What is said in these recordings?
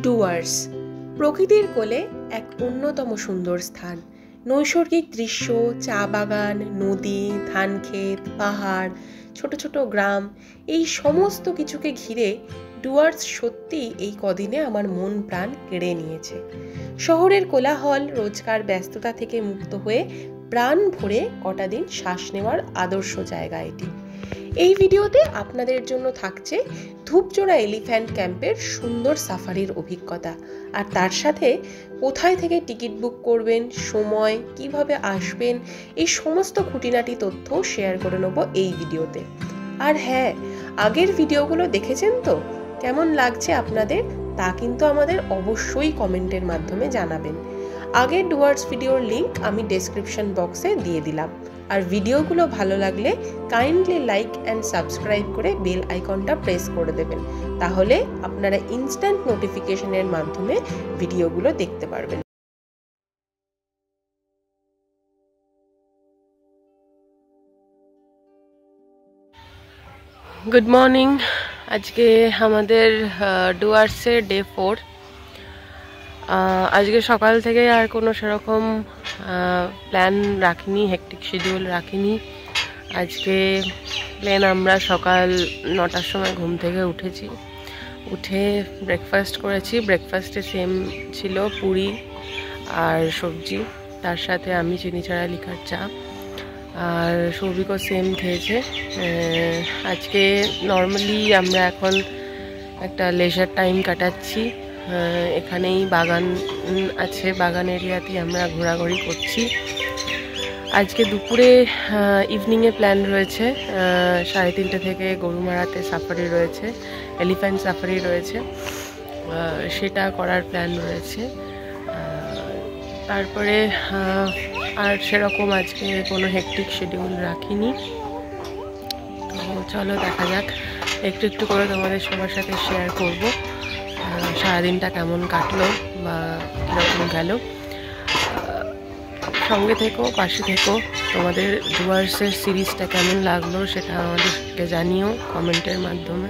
ডুয়ার্স প্রকৃতির কোলে এক অন্যতম সুন্দর স্থান। নৈসর্গিক দৃশ্য, চা বাগান, নদী, ধানক্ষেত, পাহাড়, ছোট ছোট গ্রাম, এই সমস্ত কিছুকে ঘিরে ডুয়ার্স সত্যি এই কদিনে আমার মন প্রাণ কেড়ে নিয়েছে। শহরের কোলাহল, রোজকার ব্যস্ততা থেকে মুক্ত হয়ে প্রাণ ভরে কটা দিন শ্বাস নেওয়ার আদর্শ জায়গা এটি। এই ভিডিওতে আপনাদের জন্য থাকছে ধূপজোড়া এলিফ্যান্ট ক্যাম্পের সুন্দর সাফারির অভিজ্ঞতা, আর তার সাথে কোথায় থেকে টিকিট বুক করবেন, সময়, কিভাবে আসবেন, এই সমস্ত খুঁটিনাটি তথ্য শেয়ার করে নেব এই ভিডিওতে। আর হ্যাঁ, আগের ভিডিওগুলো দেখেছেন তো? কেমন লাগছে আপনাদের তা কিন্তু আমাদের অবশ্যই কমেন্টের মাধ্যমে জানাবেন। আগের ডুয়ার্স ভিডিওর লিংক আমি ডেসক্রিপশন বক্সে দিয়ে দিলাম। আর ভিডিওগুলো ভালো লাগলে কাইন্ডলি লাইক অ্যান্ড সাবস্ক্রাইব করে বেল আইকনটা প্রেস করে দেবেন, তাহলে আপনারা ইনস্ট্যান্ট নোটিফিকেশনের মাধ্যমে ভিডিওগুলো দেখতে পারবেন। Good morning. আজকে আমাদের ডুয়ার্সের ডে 4। আজকে সকাল থেকে আর কোনো সেরকম প্ল্যান রাখিনি, হেকটিক শিডিউল রাখিনি। আজকে প্ল্যান, আমরা সকাল 9টার সময় ঘুম থেকে উঠেছি, উঠে ব্রেকফাস্ট করেছি। ব্রেকফাস্টে সেম ছিল পুরি আর সবজি, তার সাথে আমি চিনি ছাড়া লিকার চা, আর সৌভিকও সেম খেয়েছে। আজকে নর্মালি আমরা এখন একটা লেজার টাইম কাটাচ্ছি। এখানেই বাগান আছে, বাগান এরিয়াতেই আমরা ঘোরাঘুরি করছি। আজকে দুপুরে ইভিনিংয়ে প্ল্যান রয়েছে 3:30 থেকে গরুমারাতে সাফারি রয়েছে, এলিফ্যান্ট সাফারি রয়েছে, সেটা করার প্ল্যান রয়েছে। তারপরে আর সেরকম আজকে কোনো হেকটিক শিডিউল রাখিনি। তো চলো দেখা যাক, একটু একটু করে তোমাদের সবার সাথে শেয়ার করব সারাদিনটা কেমন কাটলো বা কীরকম গেল। সঙ্গে থেকো, পাশে থেকো। তোমাদের ডুয়ার্সের সিরিজটা কেমন লাগলো সেটা আমাদেরকে জানিও কমেন্টের মাধ্যমে।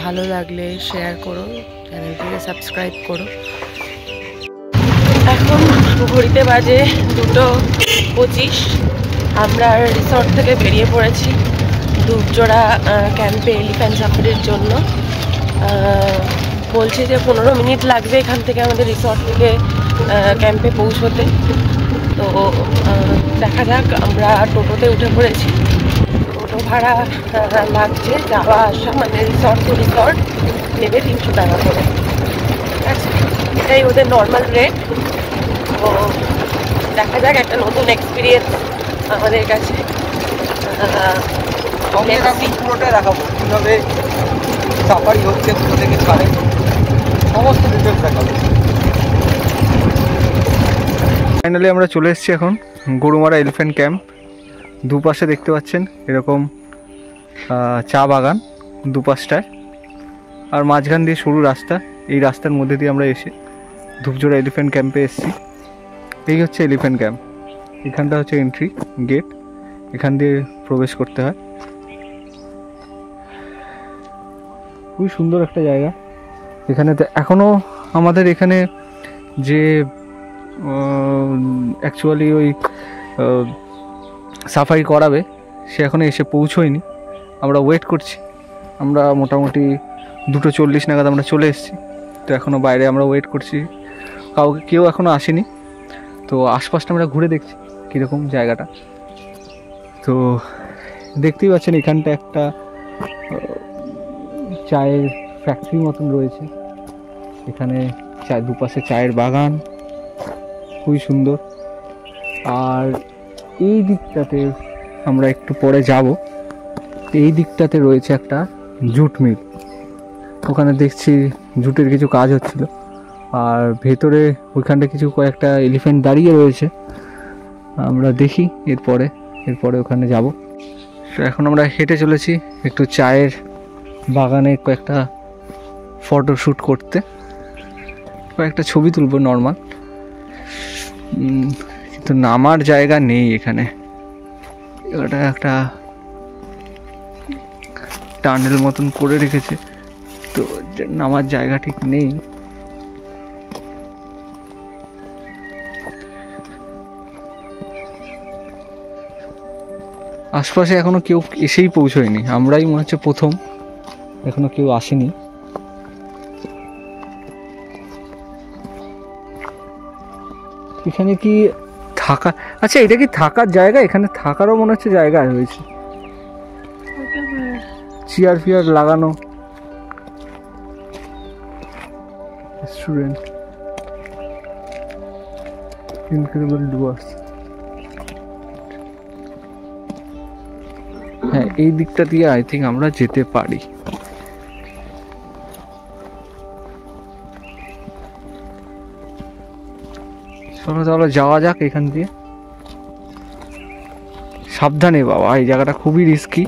ভালো লাগলে শেয়ার করো, চ্যানেলটিকে সাবস্ক্রাইব করো। এখন ঘড়িতে বাজে 2:25। আমরা রিসর্ট থেকে বেরিয়ে পড়েছি ধূপজোড়া ক্যাম্পে এলিফ্যান্ট সাফারির জন্য। বলছে যে 15 মিনিট লাগবে এখান থেকে আমাদের রিসর্ট থেকে ক্যাম্পে পৌঁছতে। তো দেখা যাক, আমরা টোটোতে উঠে পড়েছি। টোটো ভাড়া লাগছে যাওয়া আসা, মানে রিসর্ট টু রিসর্ট নেবে 300 টাকা করে। ঠিক আছে, এটাই ওদের নর্মাল রেট। তো দেখা যাক, একটা নতুন এক্সপিরিয়েন্স আমাদের কাছে। পুরোটাই দেখাবো কীভাবে সাফারি হচ্ছে, কোথা থেকে ছাড়ে, সমস্ত ডিটেলস দেখাবো। ফাইনালি আমরা চলে এসেছি এখন গরুমারা এলিফ্যান্ট ক্যাম্প। দুপাশে দেখতে পাচ্ছেন এরকম চা বাগান দুপাশটায়, আর মাঝখান দিয়ে সরু রাস্তা। এই রাস্তার মধ্যে দিয়ে আমরা এসে ধূপজোড়া এলিফ্যান্ট ক্যাম্পে এসেছি। এই হচ্ছে এলিফ্যান্ট ক্যাম্প। এখানটা হচ্ছে এন্ট্রি গেট, এখান দিয়ে প্রবেশ করতে হয়। খুবই সুন্দর একটা জায়গা। এখানে এখনও আমাদের এখানে যে অ্যাকচুয়ালি ওই সাফারি করাবে সে এখনও এসে পৌঁছোয়নি। আমরা ওয়েট করছি। আমরা মোটামুটি 2:40 নাগাদ আমরা চলে এসেছি। তো এখনও বাইরে আমরা ওয়েট করছি, কেউ এখনও আসেনি। তো আশপাশটা আমরা ঘুরে দেখছি কীরকম জায়গাটা। তো দেখতেই পাচ্ছেন এখানটা একটা চায়ের ফ্যাক্টরি মতন রয়েছে। এখানে দুপাশে চায়ের বাগান, খুবই সুন্দর। আর এই দিকটাতে আমরা একটু পরে যাব। এই দিকটাতে রয়েছে একটা জুট মিল। ওখানে দেখছি জুটের কিছু কাজ হচ্ছিল। আর ভেতরে ওইখানটা কিছু কয়েকটা এলিফ্যান্ট দাঁড়িয়ে রয়েছে। আমরা দেখি এরপরে ওখানে যাব। তো এখন আমরা হেঁটে চলেছি একটু চায়ের বাগানে কয়েকটা ফটোশ্যুট করতে, কয়েকটা ছবি তুলব নর্মাল। কিন্তু নামার জায়গা নেই এখানে। এটা একটা টানেল মতন করে রেখেছে, তো নামার জায়গা ঠিক নেই। আশপাশে এখনো কেউ এসেই পৌঁছয়নি, আমরাই মনে হচ্ছে প্রথম, এখনো কেউ আসেনি। এখানে কি থাকা, আচ্ছা এটা কি থাকার জায়গা? এখানে থাকারও মনে হচ্ছে জায়গা রয়েছে, চেয়ার ফিয়ার লাগানো। Restaurant, incredible Dooars. হ্যাঁ, এই দিকটা দিয়ে আই থিঙ্ক আমরা যেতে পারি। চলো তাহলে যাওয়া যাক এখান দিয়ে। সাবধানে বাবা, এই জায়গাটা খুবই রিস্কি।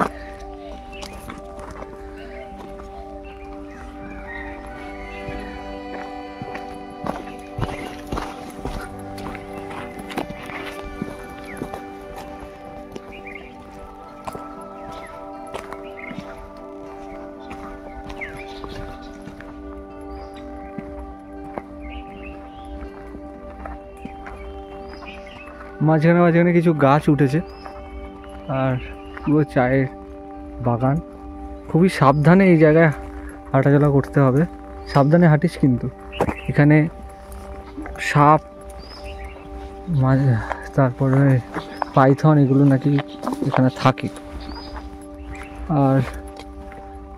মাঝখানে মাঝখানে কিছু গাছ উঠেছে আর পুরো চায়ের বাগান। খুবই সাবধানে এই জায়গায় হাঁটাচলা করতে হবে, সাবধানে হাঁটিস কিন্তু। এখানে সাপ, তারপরে পাইথন, এগুলো নাকি এখানে থাকে। আর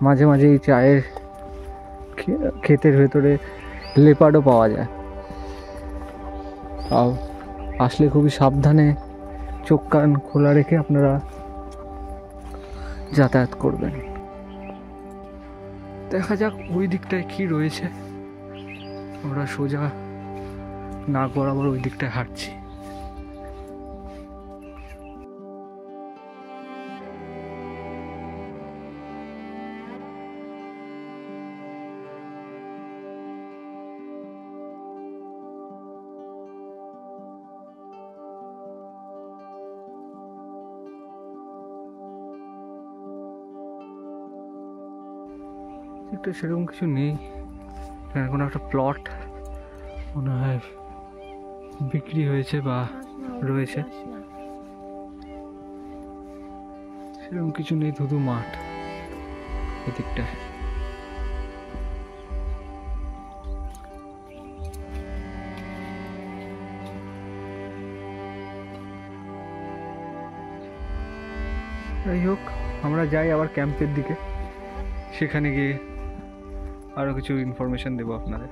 মাঝে মাঝে এই চায়ের ক্ষেতের ভেতরে লেপার্ডও পাওয়া যায়। আসলে খুবই সাবধানে চোখ কান খোলা রেখে আপনারা যাতায়াত করবেন। দেখা যাক ওই দিকটায় কি রয়েছে। আমরা সোজা নাক বরাবর ওই দিকটায় হাঁটছি। একটু সেরকম কিছু নেই এখানে, কোনো একটা প্লট মনে হয় বিক্রি হয়েছে বা রয়েছে, সেরকম কিছু নেই, শুধু মাঠ এদিকটা। যাই হোক, আমরা যাই আবার ক্যাম্পের দিকে, সেখানে গিয়ে আরো কিছু ইনফরমেশন দেবো আপনাদের।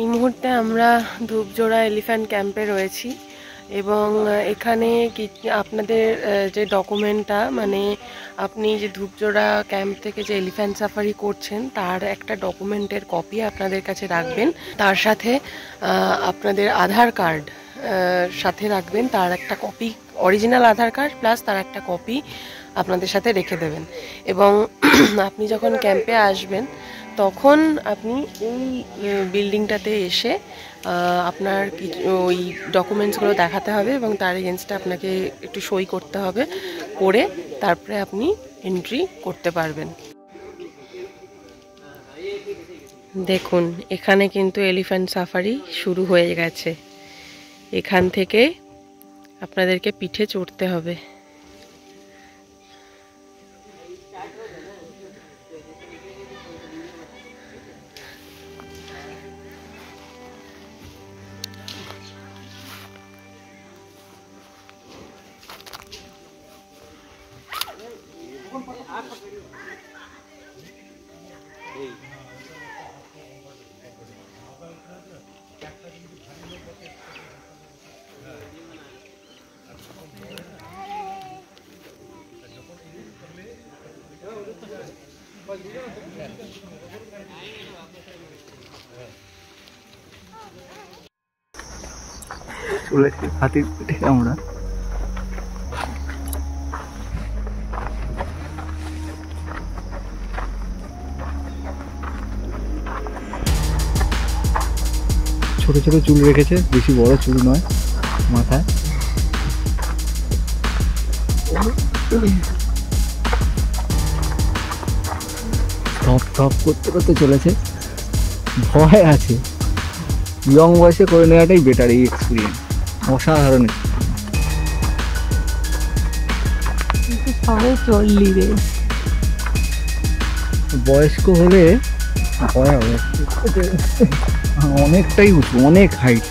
এই মুহূর্তে আমরা ধূপজোড়া এলিফ্যান্ট ক্যাম্পে রয়েছি এবং এখানে আপনাদের যে ডকুমেন্টটা, মানে আপনি যে ধূপজোড়া ক্যাম্প থেকে যে এলিফ্যান্ট সাফারি করছেন তার একটা ডকুমেন্টের কপি আপনাদের কাছে রাখবেন। তার সাথে আপনাদের আধার কার্ড সাথে রাখবেন, তার একটা কপি, অরিজিনাল আধার কার্ড প্লাস তার একটা কপি আপনাদের সাথে রেখে দেবেন। এবং আপনি যখন ক্যাম্পে আসবেন তখন আপনি এই বিল্ডিংটাতে এসে আপনার ওই ডকুমেন্টসগুলো দেখাতে হবে এবং তার এগেনস্টে আপনাকে একটু সই করতে হবে, করে তারপরে আপনি এন্ট্রি করতে পারবেন। দেখুন, এখানে কিন্তু এলিফ্যান্ট সাফারি শুরু হয়ে গেছে। এখান থেকে আপনাদেরকে পিঠে চড়তে হবে। চলেছি হাতির পিঠে আমরা। ছোট ছোট চুল রেখেছে, বেশি বড় চুল নয় মাথায়। থপ থপ করতে করতে চলেছে, ভয় আছে। ইয়ং বয়সে করে নেওয়াটাই বেটার, এই এক্সপিরিয়েন্স অসাধারণ। সবাই চললি রে, বয়স্ক হলে ভয় হবে, অনেকটাই উঁচু, অনেক হাইট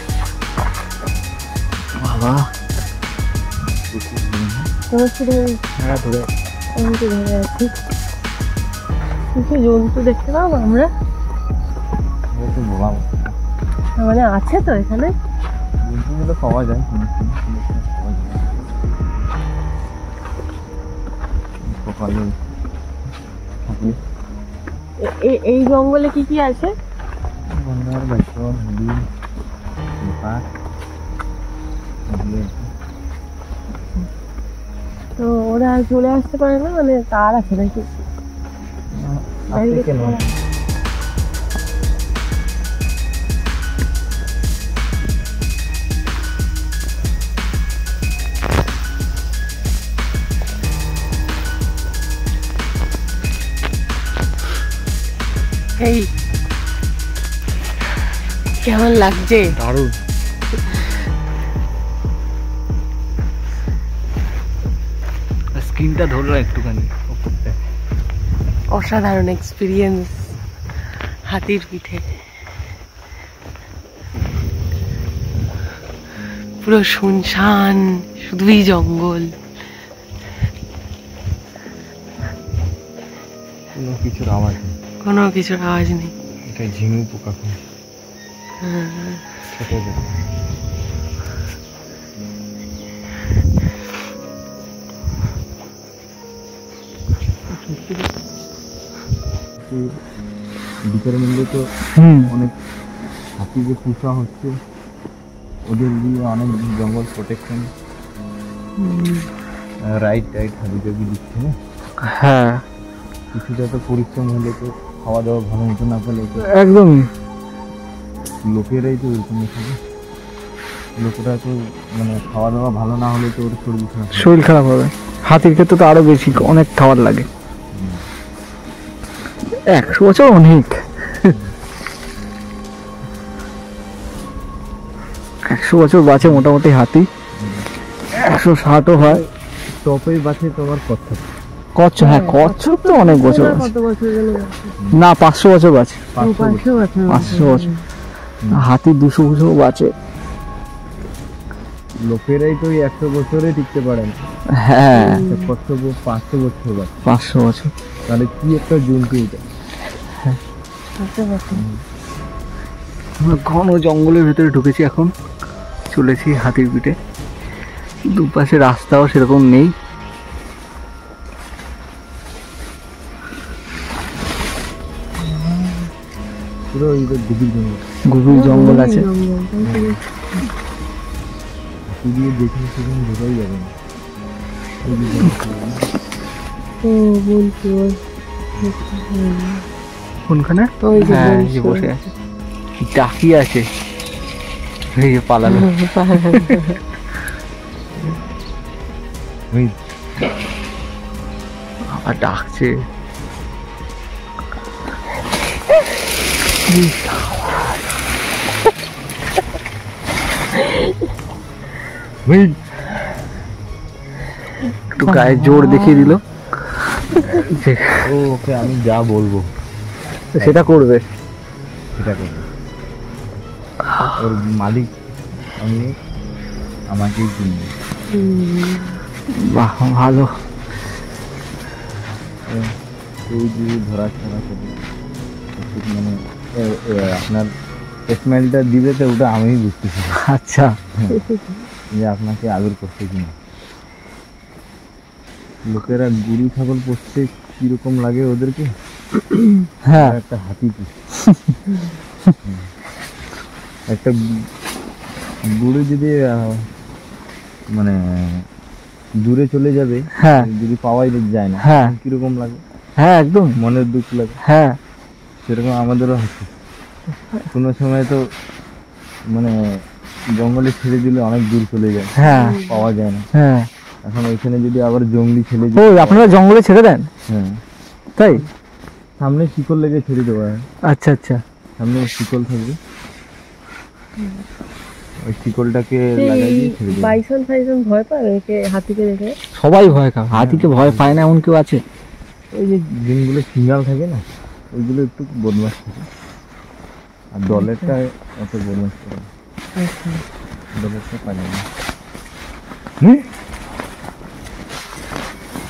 বাবা। হ্যাঁ ধরে আছি কিছু জন্তু দেখতে পাবো আমরা, মানে আছে তো এখানে জন্তুগুলো পাওয়া যায়, এই জঙ্গলে কি কি আছে? তো ওরা চলে আসতে পারে না, মানে তার আছে নাকি? এই কেমন লাগছে? দারুণ। স্ক্রিনটা ধরলো একটুখানি, অসাধারণ এক্সপিরিয়েন্স হাতির পিঠে। পুরো শুনশান, শুধুই জঙ্গল, কোনো কিছুর আওয়াজ নেই, কোনো কিছুর আওয়াজ নেই। এটা ঝিঙু পোকা ছোট ডিপার্টমেন্টে তো অনেক হাতি যে পুষা হচ্ছে, ওদের দিয়ে অনেক জঙ্গল প্রোটেকশন রাইট হাবি জাবি দিচ্ছে না। হ্যাঁ, কিছুটা তো পরিশ্রম হলে তো খাওয়া দাওয়া ভালো মতো না পেলে একদমই লোকেরাই তো ওরকম থাকে। লোকেরা তো মানে খাওয়া দাওয়া ভালো না হলে তো ওর শরীর খারাপ হবে। হাতির ক্ষেত্রে তো আরো বেশি, অনেক খাবার লাগে। 100 বছর অনেক, 100 বছর বাঁচে মোটামুটি হাতি, 160ও হয়। টপেই বাঁচে তো আবার কচ্ছপ। হ্যাঁ, কচ্ছপ তো অনেক বছর, না 500 বছর বাঁচে, 500 বছর। হাতি 200 বছর বাঁচে। লোকেরাই তো 100 বছরে টিকতে পারে না। হ্যাঁ, কচ্ছপ 500 বছর বাঁচে, 500 বছর। তাহলে কি একটা জন্তু এটা। ঘন জঙ্গলের ভেতরে ঢুকেছি, এখন চলেছি হাতির পিঠে। দুপাশে রাস্তাও সেরকম নেই, পুরো গভীর জঙ্গল আছে। দেখে সেরকম বোঝাই যাবে না। কোনখানে? হ্যাঁ, বসে আছে, ডাকি আছে, পালালো। আবার ডাকছে। একটু গায়ে জোর দেখিয়ে দিল। ওকে আমি যা বলবো সেটা করবে, ওর মালিক আমি, আমাকেই কিনবে। বাহ, ভালো। ওই যে ধরা ছাড়া করে মানে আপনার স্মেলটা দিবে তো ওটা আমি বুঝতেছি। আচ্ছা, যে আপনাকে আদর করছে কিনা। লোকেরা গরু ছাগল পোষতে কিরকম লাগে ওদেরকে, হ্যাঁ একটা হাতি একটা গরু যদি মানে দূরে চলে যাবে, হ্যাঁ যদি পাওয়াই যায় না, হ্যাঁ কিরকম লাগে, হ্যাঁ একদম মনের দুঃখ লাগে। হ্যাঁ সেরকম আমাদেরও হচ্ছে। কোনো সময় তো মানে জঙ্গলে ছেড়ে দিলে অনেক দূর চলে যায়, হ্যাঁ পাওয়া যায় না। হ্যাঁ। এখন ওইখানে যদি আবার জঙ্গলি ছেড়ে ও দিই, আপনারা জঙ্গলে ছেড়ে দেন? হ্যাঁ, তাই? সামনে শিকল লেগে ছেড়ে দেওয়া হয়। আচ্ছা আচ্ছা। সামনে শিকল থাকবে, ওই শিকলটাকে লাগাই দিয়ে ছেড়ে দেওয়া হয়। বাইসন ফাইসন ভয় পায় একে, হাতিকে দেখে? সবাই ভয় খায়, হাতিকে ভয় পায় না এমন কেউ আছে? ওই যে দিনগুলো সিঙ্গাল থাকে না, ওইগুলো একটু বদমাশ থাকে। আর দলেরটা অত বদমাশ করে না। দলেরটা পারে না।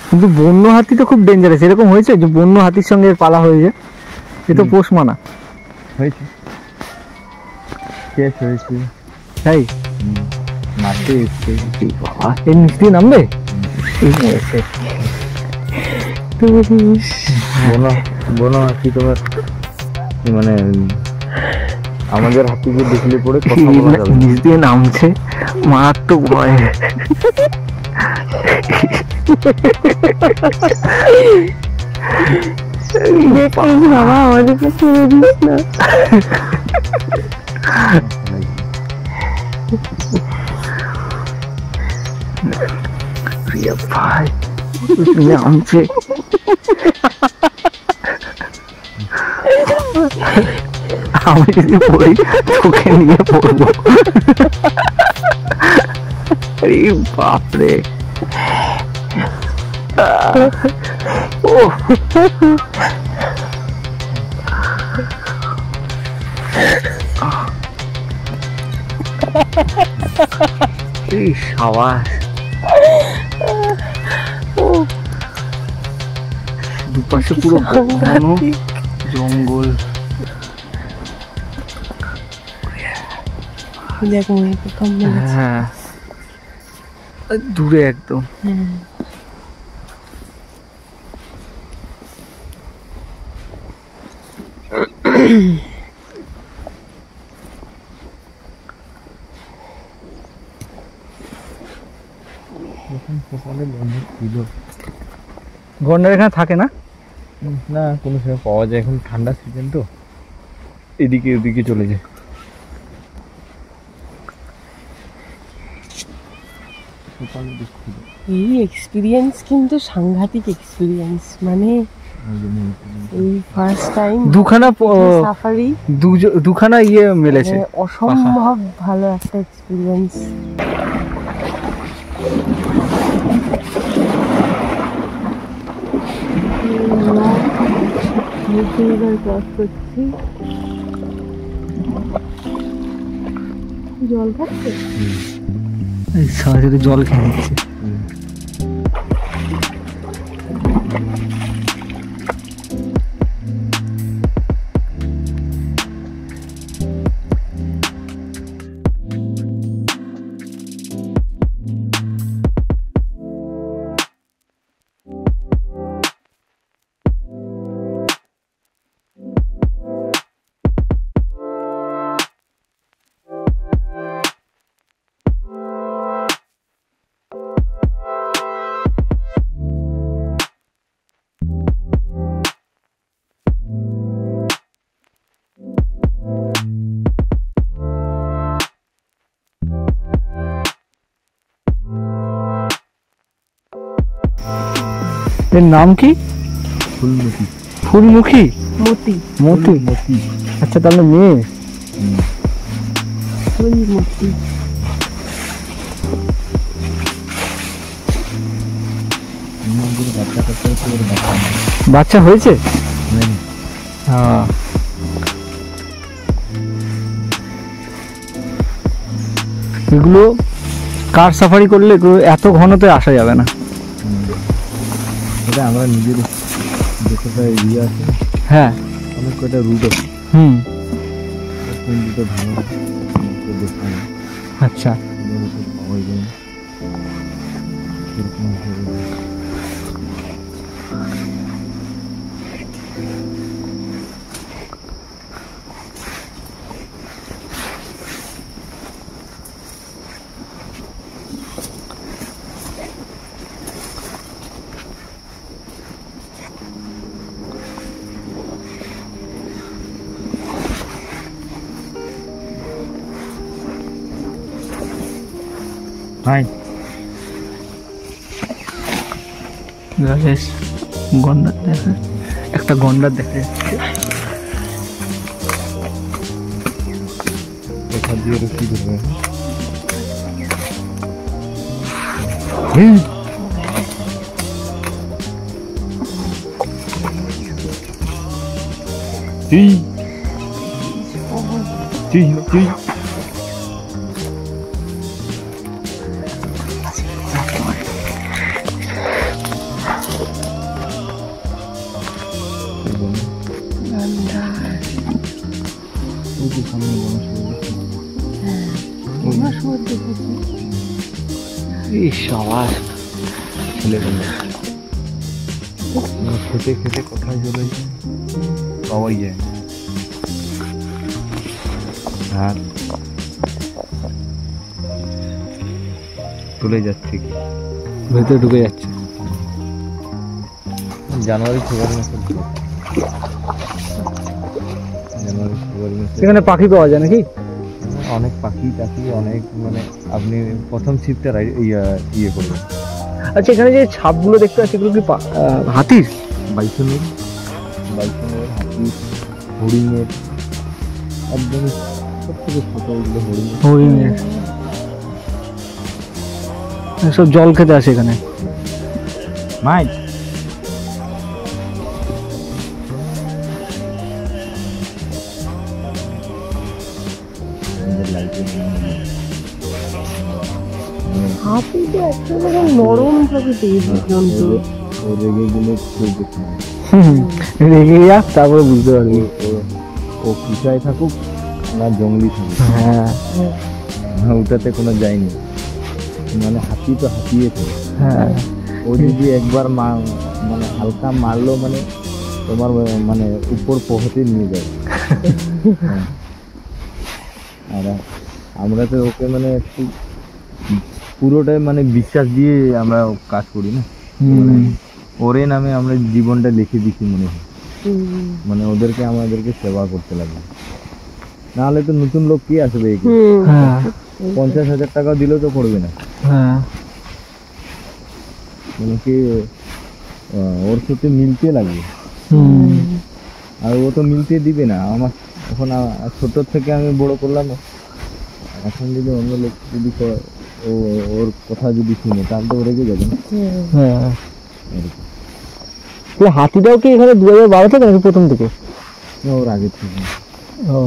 কিন্তু বন্য হাতি তো খুব ডেঞ্জারাস। এরকম হয়েছে যে বন্য হাতির সঙ্গে এর পালা হয়েছে? এ তো পোষ মানা। হয়েছে, কেস হয়েছে, তাই? মারতে এসছে। বাবা, এর নিচ দিয়ে নামবে? বনো হাতি তোমার মানে আমাদের হাতিকে দেখলে পরে কথা বলা যাবে না। নিচ দিয়ে নামছে, মারাত্মক ভয়। বাবা আমাদেরকে ছেড়ে দিস না। ভাই নামছে, আমি যদি পড়ি তোকে নিয়ে পড়বো। আরে বাপরে, ও এই সাবাস। দুপাশে পুরো ঘন জঙ্গল। হ্যাঁ, দূরে একদম। গন্ডার এখানে থাকে না? না, কোনো সময় পাওয়া যায়। এখন ঠান্ডা সিজন তো, এদিকে ওদিকে চলে যায়। এই এক্সপিরিয়েন্স কিন্তু সাংঘাতিক এক্সপিরিয়েন্স, মানে এই ফার্স্ট টাইম দুখানা সাফারি, দুখানা ইয়ে মেলেছে, অসম্ভব ভালো একটা এক্সপিরিয়েন্স। ক্রস করছি, জল খাচ্ছে, সরাসরি জল খেয়ে নিচ্ছে। এর নাম কি? ফুলমতি। ফুলমুখী? মতি। মতি? মতি। আচ্ছা, তাহলে মেয়ে। ফুলমতি। বাচ্চা হয়েছে? হ্যাঁ। এগুলো কার সাফারি করলে এত ঘনতে আসা যাবে না। এটা আমরা নিজের যেটা এরিয়া আছে, হ্যাঁ, অনেক কয়টা রুট আছে, হুম, কোন রুটে ভালো দেখা যায়, আচ্ছা। পাওয়া যায় না। এরকম ভাবে হাই বেশ গন্ডার দেখা, একটা গন্ডার দেখা যাচ্ছে। দেখা দিয়ে রসি ধরবে। তুই তুই তুই খেতে খেতে কোথায় চলে যায় পাওয়াই যায় না। আর চলে যাচ্ছে কি ভেতরে ঢুকে যাচ্ছে। জানুয়ারি ফেব্রুয়ারি মাসে, জানুয়ারি ফেব্রুয়ারি মাসে সেখানে পাখি পাওয়া যায় নাকি? অনেক পাখি টাখি অনেক, মানে আপনি প্রথম ছিপটা ইয়ে করবেন। আচ্ছা, এখানে যে ছাপগুলো দেখতে পাচ্ছি এগুলো কি হাতির? বাইসনের, হাতির, হরিণের, একদমই সব থেকে ছোট ওগুলো হরিণের। সব জল খেতে আসে এখানে। মাইক হাতিটা একেবারে নরম প্রকৃতির জন্তু। ও রেগে গেলে কেউ দেখে না। রেগে যাক, তারপরে বুঝতে পারবি। ও কুচায় থাকুক না জঙ্গলি থাকুক, হ্যাঁ, ওটাতে কোনো যায়নি। মানে হাতি তো হাতিয়ে থাকে। হ্যাঁ, ও যদি একবার মানে হালকা মারলো মানে তোমার মানে উপর পৌঁছতে নিয়ে যায়। আর আমরা তো ওকে মানে একটু পুরোটাই মানে বিশ্বাস দিয়ে আমরা কাজ করি না, ওরে নামে আমরা জীবনটা লিখে দিচ্ছি মনে হয়। মানে ওদেরকে আমাদেরকে সেবা করতে লাগবে, নাহলে তো নতুন লোক কি আসবে? 50,000 টাকা দিলেও তো করবে না। মানে কি ওর সাথে মিলতে লাগবে, আর ও তো মিলতে দিবে না। আমার এখন ছোট থেকে আমি বড় করলাম, এখন যদি অন্য লোক যদি ওর কথা যদি শুনে তাহলে তো ও রেগে যাবে না। হাতিটাও কি এখানে 2012 থেকে নাকি প্রথম থেকে? ওর আগে থেকে। ও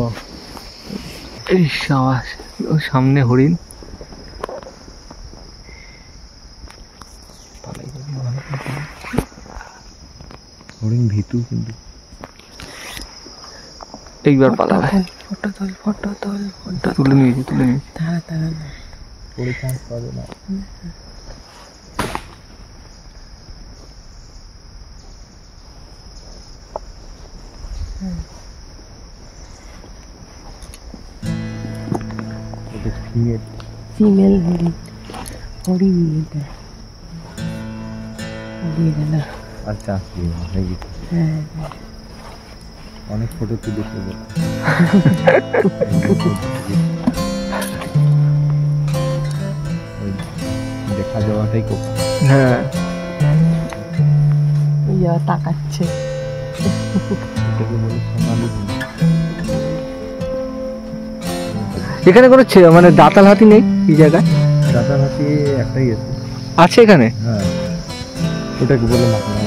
এই সাবাস, ও সামনে হরিণ। হরিণ ভীতু কিন্তু। এইবার পালাবে। ফটো তোল তুলে নিয়েছি। তাড়াতাড়ি পরে চান্স পাবে না। ফিমেল হরিণ এটা হারিয়ে গেল। আচ্ছা হয়ে গেছে। হ্যাঁ, অনেক ফটো তুলেছে। দেখা যাওয়াটাই খুব। হ্যাঁ, ইয়া তাকাচ্ছে। এটাকে বলে সোনালি। এখানে কোনো মানে দাঁতাল হাতি নেই এই জায়গায়? দাঁতাল হাতি একটাই আছে এখানে। হ্যাঁ, ওটাকে বলে মাখনা।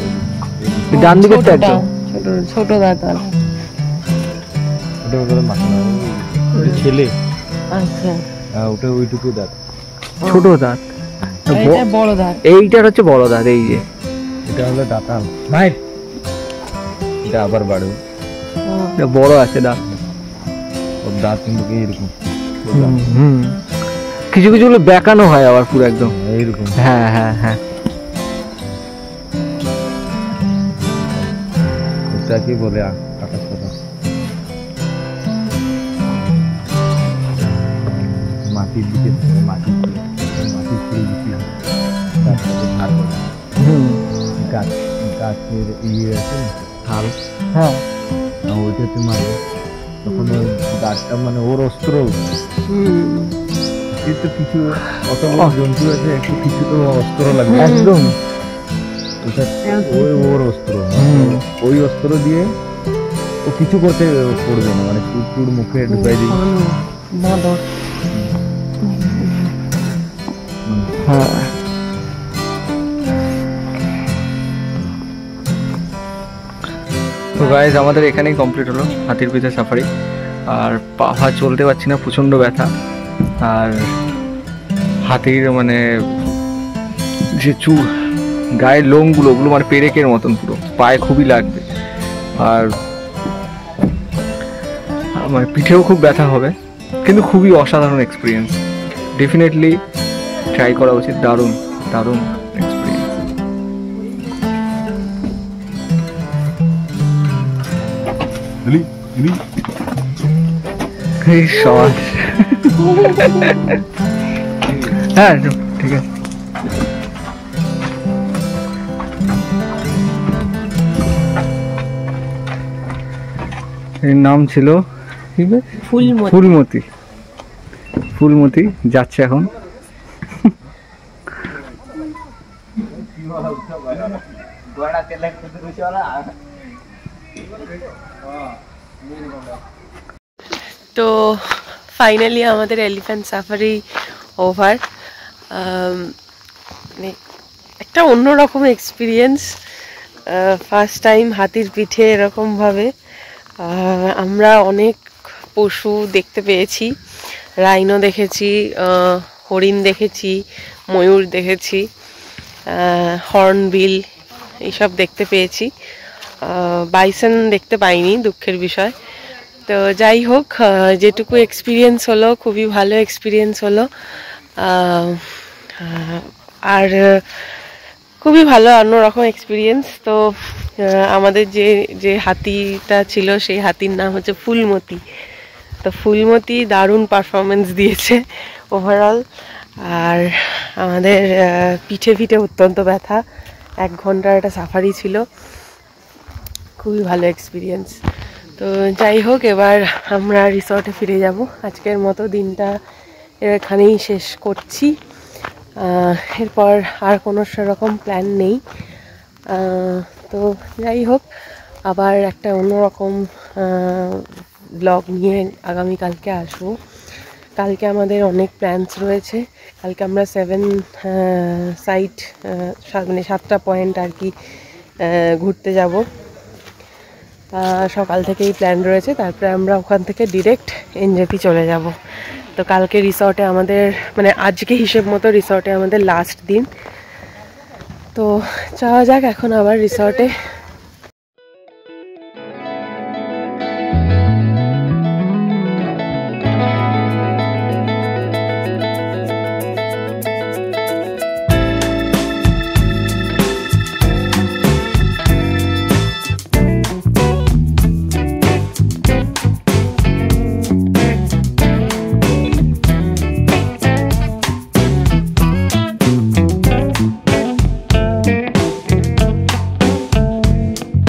ডান দিকেরটা একদম ছোট দাঁতাল, ওটাকে বলে মাখনা। ছেলে। আচ্ছা, ওটা ওইটুকু দাঁত, ছোট দাঁত। এটা বড় দাঁত। এইটার হচ্ছে বড় দাঁত। এই যে এটা হলো দাঁতাল। মাইক এটা আবার বাড়বে। এটা বড় আছে দাঁত। ওর দাঁত কিন্তু এইরকম, কিছু কিছু গুলো বেঁকানো হয় আবার পুরো একদম এইরকম। হ্যাঁ হ্যাঁ হ্যাঁ। এটা কি বলে আকাশ কথা, মাটির দিকে মাটির ফুল দিকে তারপরে ধার করে গাছের ইয়ে আছে না থাল, হ্যাঁ ওইটাতে মারবে তখন ওই গাছটা মানে ওর অস্ত্র। কিন্তু কিছু অত বড় জন্তু আছে, একটু কিছু তো অস্ত্র লাগবে একদম। ওই ওর অস্ত্র, ওই অস্ত্র দিয়ে ও কিছু করতে পড়বে না, মানে চুর মুখে ঢুকাই দিই। হ্যাঁ তো গাইজ আমাদের এখানেই কমপ্লিট হলো হাতির পিঠে সাফারি। আর পা চলতে পারছি না, প্রচণ্ড ব্যথা। আর হাতির মানে যে চুল গায়ের লোমগুলো ওগুলো মানে পেরেকের মতন পুরো, পায়ে খুবই লাগবে। আর মানে পিঠেও খুব ব্যথা হবে, কিন্তু খুবই অসাধারণ এক্সপিরিয়েন্স। ডেফিনেটলি ট্রাই করা উচিত, দারুণ দারুণ এক্সপিরিয়েন্স। হ্যাঁ ঠিক আছে। এর নাম ছিল ফুলমতি। ফুলমতি যাচ্ছে এখন। তো ফাইনালি আমাদের এলিফ্যান্ট সাফারি ওভার। মানে একটা অন্যরকম এক্সপিরিয়েন্স, ফার্স্ট টাইম হাতির পিঠে এরকমভাবে। আমরা অনেক পশু দেখতে পেয়েছি, রাইনো দেখেছি, হরিণ দেখেছি, ময়ূর দেখেছি, হর্নবিল এইসব দেখতে পেয়েছি। বাইসন দেখতে পাইনি, দুঃখের বিষয়। তো যাই হোক, যেটুকু এক্সপিরিয়েন্স হলো খুবই ভালো এক্সপিরিয়েন্স হলো। আর খুবই ভালো অন্যরকম এক্সপিরিয়েন্স। তো আমাদের যে হাতিটা ছিল সেই হাতির নাম হচ্ছে ফুলমতি। তো ফুলমতি দারুণ পারফরমেন্স দিয়েছে ওভারঅল। আর আমাদের পিঠে অত্যন্ত ব্যথা, 1 ঘন্টার একটা সাফারি ছিল, খুবই ভালো এক্সপিরিয়েন্স। তো যাই হোক, এবার আমরা রিসর্টে ফিরে যাব। আজকের মতো দিনটা এখানেই শেষ করছি। এরপর আর কোনো সেরকম প্ল্যান নেই। তো যাই হোক, আবার একটা অন্যরকম ব্লগ নিয়ে আগামীকালকে আসবো। কালকে আমাদের অনেক প্ল্যানস রয়েছে। কালকে আমরা 7 সাইট মানে 7টা পয়েন্ট আর কি ঘুরতে যাব। সকাল থেকেই প্ল্যান রয়েছে, তারপরে আমরা ওখান থেকে ডিরেক্ট এনজেপি চলে যাব। তো কালকে রিসর্টে আমাদের মানে আজকে হিসেব মতো রিসর্টে আমাদের লাস্ট দিন। তো যাওয়া যাক এখন আবার রিসর্টে।